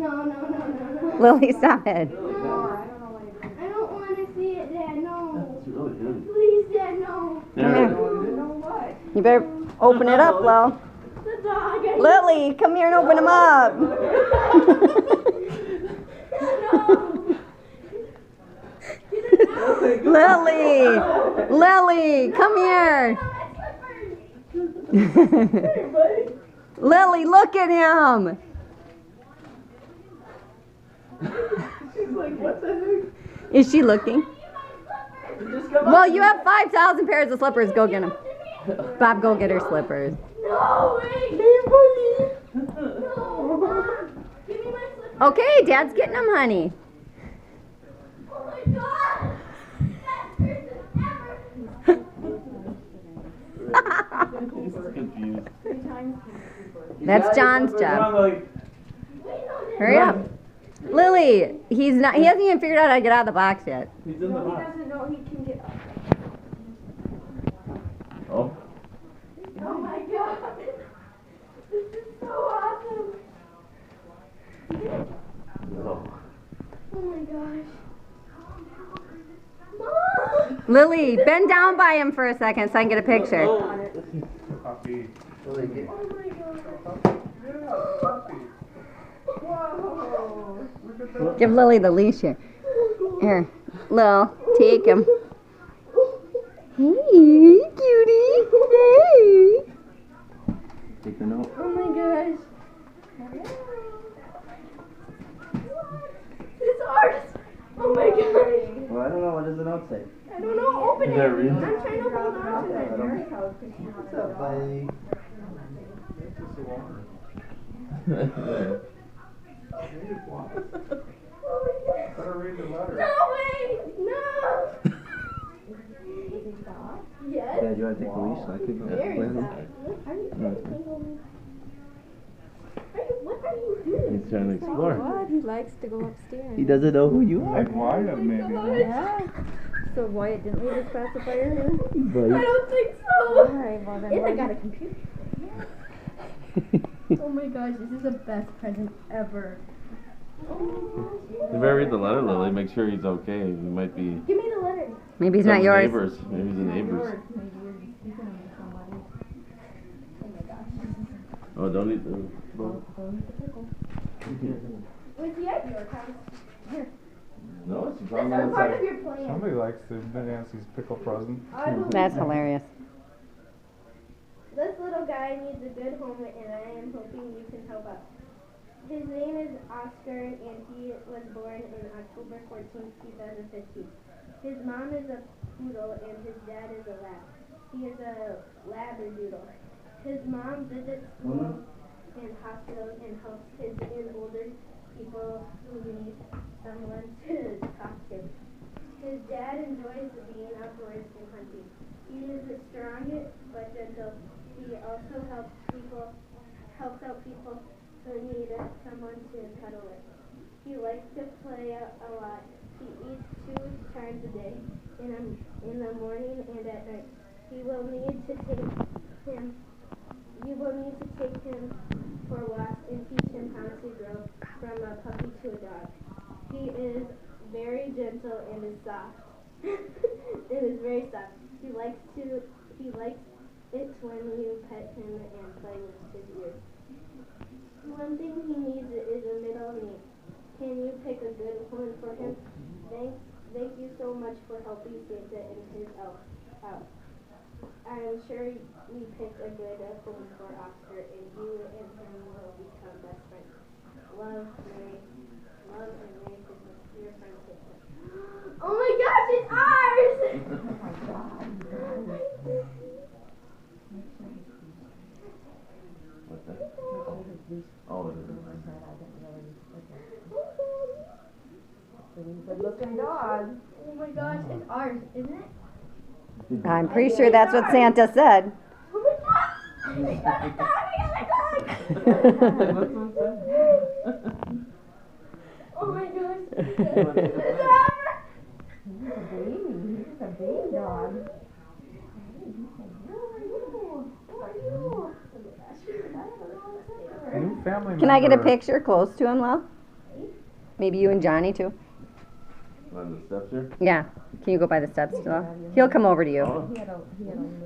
No. Lily, stop it. No. I don't want to see it, Dad. No. That's really good. Please, Dad, no. Come here. You better open it up, Lil. The dog. Lily, come here and open them up. Lily, come here. Lily, look at him. She's like, what the heck? Is she looking? Well, you have 5,000 pairs of slippers. Go get them. Bob, go get her slippers. No, wait. Hey, buddy. No. Give me my slippers. Okay, Dad's getting them, honey. Oh my God. He's confused. That's John's job. Hurry up. Lily, he hasn't even figured out how to get out of the box yet. He's in the box. He doesn't know he can get up. Oh. Oh my God. This is so awesome. No. Oh my gosh. Mom! Lily, bend down by him for a second so I can get a picture. Puppy. Oh my God. Puppy. Whoa. Give Lily the leash here. Here, Lil, take him. Hey, cutie. Hey. Take the note. Oh my gosh. It's ours. Oh my gosh. Well, I don't know. What does the note say? I don't know. Open Is it. that real? I'm trying to hold on to it. What's up, buddy? Better read the letter. No way. No. Yes. Dad, you want to take the leash so I can go Very play with him? What are you doing? He's trying to explore. What? He likes to go upstairs. He doesn't know who you are. Like Wyatt, maybe. Yeah. So Wyatt didn't leave his pacifier here? But I don't think so. Alright, well then. And I got a computer. Oh my gosh, this is the best present ever. You better read the letter, Lily. Make sure he's okay. He might be. Give me the letter. Maybe he's some not yours. Neighbors. Maybe he's a neighbor's. Oh, don't eat the. Was he at your house? No, she's That's on the not part of outside. your plan. Somebody likes the Nancy's pickle present. I believe That's that. hilarious. This little guy needs a good home, and I am hoping you can help out. His name is Oscar, and he was born in October 14th, 2015. His mom is a poodle, and his dad is a lab. He is a labradoodle. His mom visits schools and hospitals and helps kids and older people who need someone to talk to. His dad enjoys being outdoors and hunting. He is strong but gentle. He also helps out people who need someone to cuddle with. He likes to play a lot. He eats 2 times a day, in the morning and at night. You will need to take him for walks and teach him how to grow from a puppy to a dog. He is very gentle and is soft. It is very soft. He likes it when you pet him and play with his ears. One thing he needs is a middle name. Can you pick a good one for him? Thank you so much for helping Santa and his elf out. I am sure we picked a good home for Oscar, and you and him will become best friends. Love and Merry Christmas. Your friend Santa. Oh my gosh, it's ours! Oh my God. What's that? Oh, it is. Good-looking dog. Oh my gosh, it's ours, isn't it? I'm pretty sure that's what Santa said. Oh my God! We got a dog! We got a dog! Oh my gosh! It's ours! He's a baby. He's a baby dog. New family Can I get a member. picture close to him, Lil? Maybe you and Johnny too. On the steps here? Yeah. Can you go by the steps, Stella? He'll come over to you. Oh. He had a